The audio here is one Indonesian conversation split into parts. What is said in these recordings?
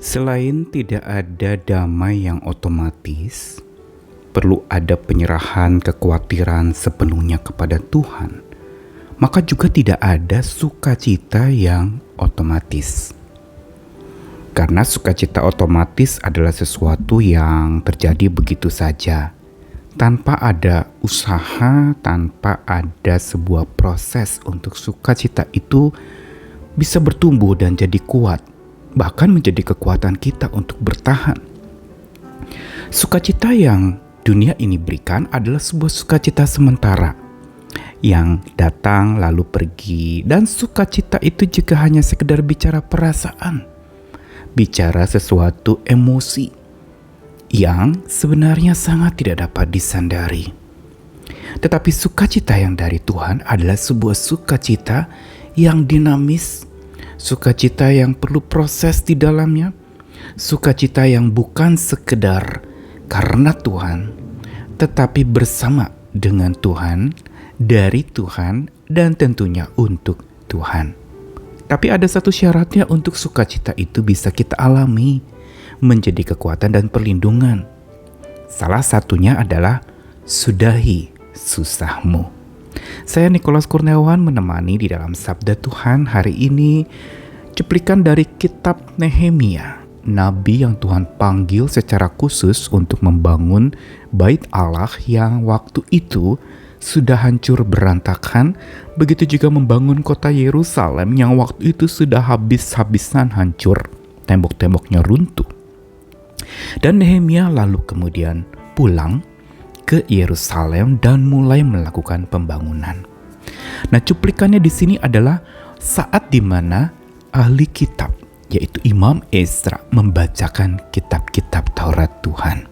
Selain tidak ada damai yang otomatis, perlu ada penyerahan kekhawatiran sepenuhnya kepada Tuhan, maka juga tidak ada sukacita yang otomatis. Karena sukacita otomatis adalah sesuatu yang terjadi begitu saja, tanpa ada usaha, tanpa ada sebuah proses untuk sukacita itu bisa bertumbuh dan jadi kuat, bahkan menjadi kekuatan kita untuk bertahan. Sukacita yang dunia ini berikan adalah sebuah sukacita sementara yang datang lalu pergi, dan sukacita itu juga hanya sekedar bicara perasaan, bicara sesuatu emosi yang sebenarnya sangat tidak dapat disandari. Tetapi sukacita yang dari Tuhan adalah sebuah sukacita yang dinamis, sukacita yang perlu proses di dalamnya, sukacita yang bukan sekedar karena Tuhan, tetapi bersama dengan Tuhan, dari Tuhan, dan tentunya untuk Tuhan. Tapi ada satu syaratnya untuk sukacita itu bisa kita alami, menjadi kekuatan dan perlindungan. Salah satunya adalah sudahi susahmu. Saya Nikolas Kurniawan menemani di dalam Sabda Tuhan hari ini cuplikan dari kitab Nehemia, nabi yang Tuhan panggil secara khusus untuk membangun bait Allah yang waktu itu sudah hancur berantakan, begitu juga membangun kota Yerusalem yang waktu itu sudah habis-habisan hancur, tembok-temboknya runtuh. Dan Nehemia lalu kemudian pulang ke Yerusalem dan mulai melakukan pembangunan. Nah, cuplikannya di sini adalah saat di mana ahli kitab, yaitu Imam Ezra, membacakan kitab-kitab Taurat Tuhan.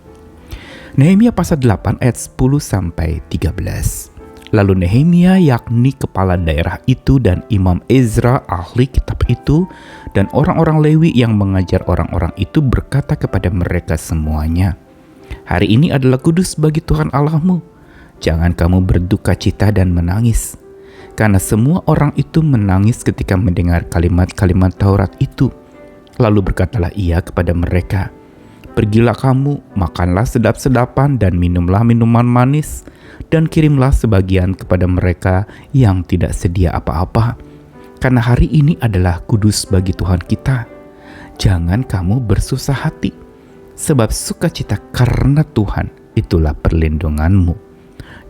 Nehemia pasal 8 ayat 10 sampai 13. Lalu Nehemia, yakni kepala daerah itu, dan Imam Ezra ahli kitab itu, dan orang-orang Lewi yang mengajar orang-orang itu berkata kepada mereka semuanya, "Hari ini adalah kudus bagi Tuhan Allahmu. Jangan kamu berduka cita dan menangis." Karena semua orang itu menangis ketika mendengar kalimat-kalimat Taurat itu. Lalu berkatalah ia kepada mereka, "Pergilah kamu, makanlah sedap-sedapan dan minumlah minuman manis, dan kirimlah sebagian kepada mereka yang tidak sedia apa-apa. Karena hari ini adalah kudus bagi Tuhan kita. Jangan kamu bersusah hati, sebab sukacita karena Tuhan itulah perlindunganmu."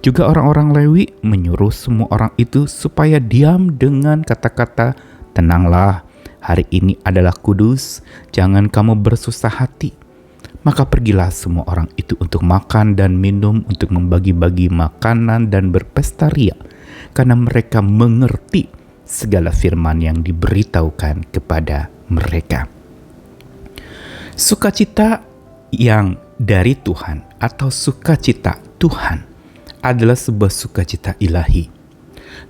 Juga orang-orang Lewi menyuruh semua orang itu supaya diam dengan kata-kata, "Tenanglah, hari ini adalah kudus, jangan kamu bersusah hati." Maka pergilah semua orang itu untuk makan dan minum, untuk membagi-bagi makanan dan berpesta ria, karena mereka mengerti segala firman yang diberitahukan kepada mereka. Sukacita yang dari Tuhan atau sukacita Tuhan adalah sebuah sukacita ilahi.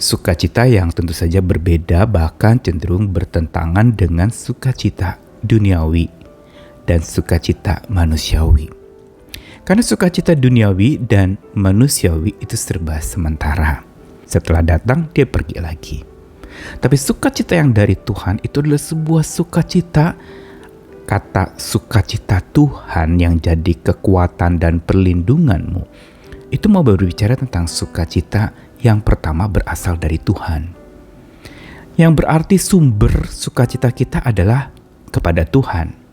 Sukacita yang tentu saja berbeda, bahkan cenderung bertentangan dengan sukacita duniawi dan sukacita manusiawi. Karena sukacita duniawi dan manusiawi itu serba sementara. Setelah datang, dia pergi lagi. Tapi sukacita yang dari Tuhan itu adalah sebuah sukacita. Kata sukacita Tuhan yang jadi kekuatan dan perlindunganmu, itu mau berbicara tentang sukacita yang pertama berasal dari Tuhan. Yang berarti sumber sukacita kita adalah kepada Tuhan.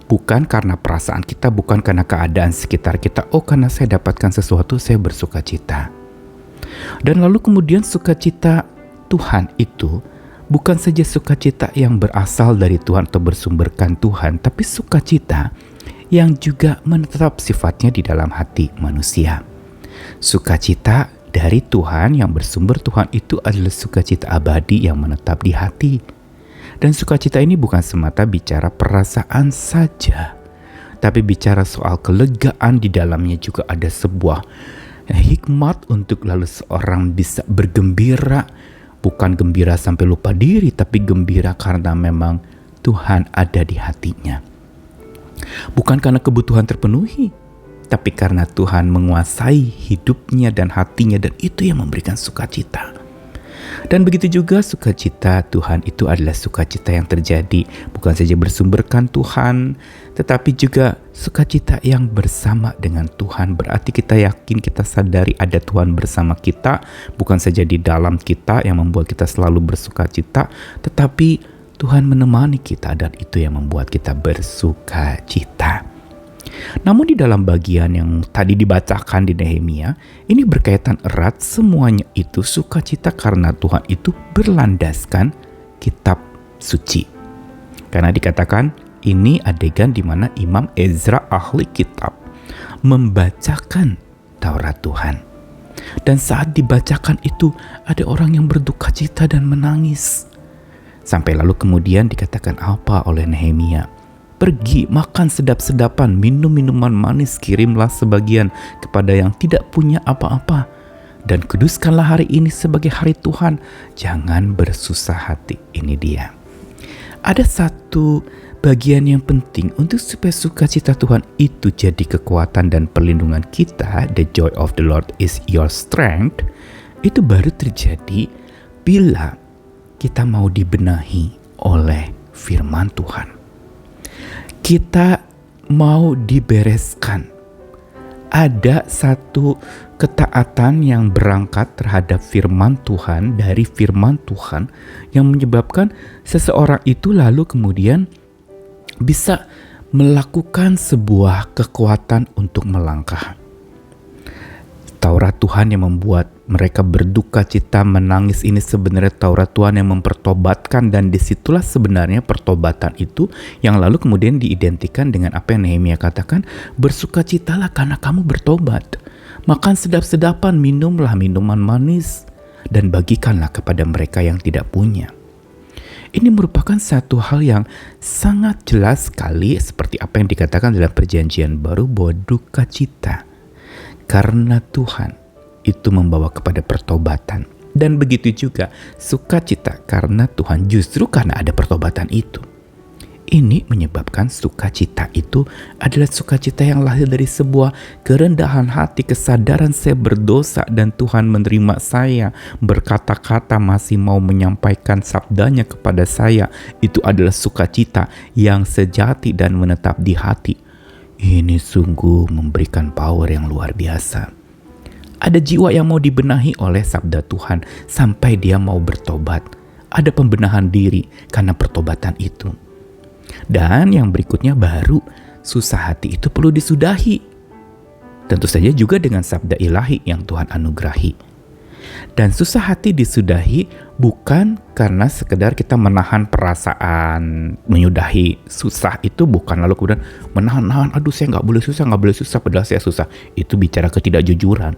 Bukan karena perasaan kita, bukan karena keadaan sekitar kita. Oh, karena saya dapatkan sesuatu, saya bersukacita. Dan lalu kemudian sukacita Tuhan itu bukan saja sukacita yang berasal dari Tuhan atau bersumberkan Tuhan, tapi sukacita yang juga menetap sifatnya di dalam hati manusia. Sukacita dari Tuhan yang bersumber Tuhan itu adalah sukacita abadi yang menetap di hati. Dan sukacita ini bukan semata bicara perasaan saja, tapi bicara soal kelegaan. Di dalamnya juga ada sebuah hikmat untuk lalu seorang bisa bergembira. Bukan gembira sampai lupa diri, tapi gembira karena memang Tuhan ada di hatinya. Bukan karena kebutuhan terpenuhi, tapi karena Tuhan menguasai hidupnya dan hatinya, dan itu yang memberikan sukacita. Dan begitu juga sukacita Tuhan itu adalah sukacita yang terjadi bukan saja bersumberkan Tuhan, tetapi juga sukacita yang bersama dengan Tuhan. Berarti kita yakin, kita sadari ada Tuhan bersama kita, bukan saja di dalam kita yang membuat kita selalu bersukacita, tetapi Tuhan menemani kita dan itu yang membuat kita bersukacita. Namun di dalam bagian yang tadi dibacakan di Nehemia, ini berkaitan erat, semuanya itu sukacita karena Tuhan itu berlandaskan kitab suci. Karena dikatakan ini adegan di mana Imam Ezra ahli kitab membacakan Taurat Tuhan. Dan saat dibacakan itu ada orang yang berduka cita dan menangis. Sampai lalu kemudian dikatakan apa oleh Nehemia? Pergi, makan sedap-sedapan, minum minuman manis, kirimlah sebagian kepada yang tidak punya apa-apa. Dan kuduskanlah hari ini sebagai hari Tuhan. Jangan bersusah hati. Ini dia. Ada satu bagian yang penting untuk supaya sukacita Tuhan itu jadi kekuatan dan perlindungan kita. The joy of the Lord is your strength. Itu baru terjadi bila kita mau dibenahi oleh firman Tuhan. Kita mau dibereskan. Ada satu ketaatan yang berangkat terhadap firman Tuhan, dari firman Tuhan, yang menyebabkan seseorang itu lalu kemudian bisa melakukan sebuah kekuatan untuk melangkah. Taurat Tuhan yang membuat mereka berduka cita, menangis, ini sebenarnya Taurat Tuhan yang mempertobatkan, dan disitulah sebenarnya pertobatan itu yang lalu kemudian diidentikan dengan apa yang Nehemia katakan, bersukacitalah karena kamu bertobat, makan sedap-sedapan, minumlah minuman manis, dan bagikanlah kepada mereka yang tidak punya. Ini merupakan satu hal yang sangat jelas sekali seperti apa yang dikatakan dalam Perjanjian Baru, bahwa duka cita karena Tuhan itu membawa kepada pertobatan. Dan begitu juga sukacita karena Tuhan, justru karena ada pertobatan itu. Ini menyebabkan sukacita itu adalah sukacita yang lahir dari sebuah kerendahan hati, kesadaran saya berdosa dan Tuhan menerima saya, berkata-kata masih mau menyampaikan sabdanya kepada saya. Itu adalah sukacita yang sejati dan menetap di hati. Ini sungguh memberikan power yang luar biasa. Ada jiwa yang mau dibenahi oleh sabda Tuhan sampai dia mau bertobat. Ada pembenahan diri karena pertobatan itu. Dan yang berikutnya baru, susah hati itu perlu disudahi. Tentu saja juga dengan sabda ilahi yang Tuhan anugerahi. Dan susah hati disudahi bukan karena sekedar kita menahan perasaan, menyudahi. Susah itu bukan lalu kemudian menahan, aduh saya nggak boleh susah, padahal saya susah. Itu bicara ketidakjujuran.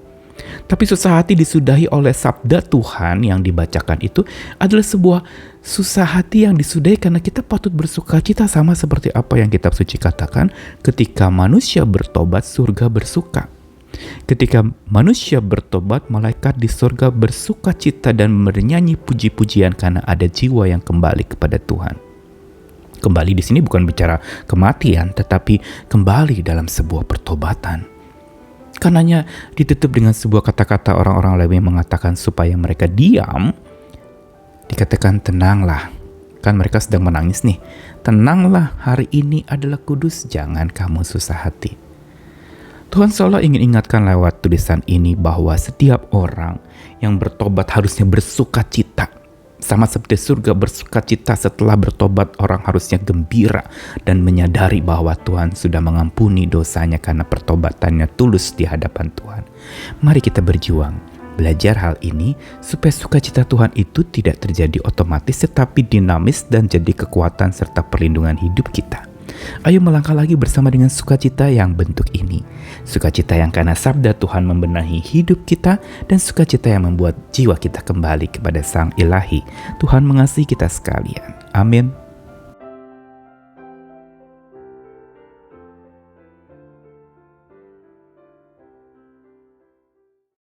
Tapi susah hati disudahi oleh sabda Tuhan yang dibacakan itu adalah sebuah susah hati yang disudahi karena kita patut bersukacita, sama seperti apa yang kitab suci katakan, ketika manusia bertobat surga bersuka. Ketika manusia bertobat, malaikat di surga bersukacita dan bernyanyi puji-pujian karena ada jiwa yang kembali kepada Tuhan. Kembali di sini bukan bicara kematian, tetapi kembali dalam sebuah pertobatan. Karenanya ditutup dengan sebuah kata-kata orang-orang Lewi mengatakan supaya mereka diam. Dikatakan tenanglah. Kan mereka sedang menangis nih. Tenanglah, hari ini adalah kudus, jangan kamu susah hati. Tuhan seolah ingin ingatkan lewat tulisan ini bahwa setiap orang yang bertobat harusnya bersukacita. Sama seperti surga bersukacita setelah bertobat, orang harusnya gembira dan menyadari bahwa Tuhan sudah mengampuni dosanya karena pertobatannya tulus di hadapan Tuhan. Mari kita berjuang, belajar hal ini supaya sukacita Tuhan itu tidak terjadi otomatis tetapi dinamis dan jadi kekuatan serta perlindungan hidup kita. Ayo melangkah lagi bersama dengan sukacita yang bentuk ini. Sukacita yang karena sabda Tuhan membenahi hidup kita, dan sukacita yang membuat jiwa kita kembali kepada Sang Ilahi. Tuhan mengasihi kita sekalian. Amin.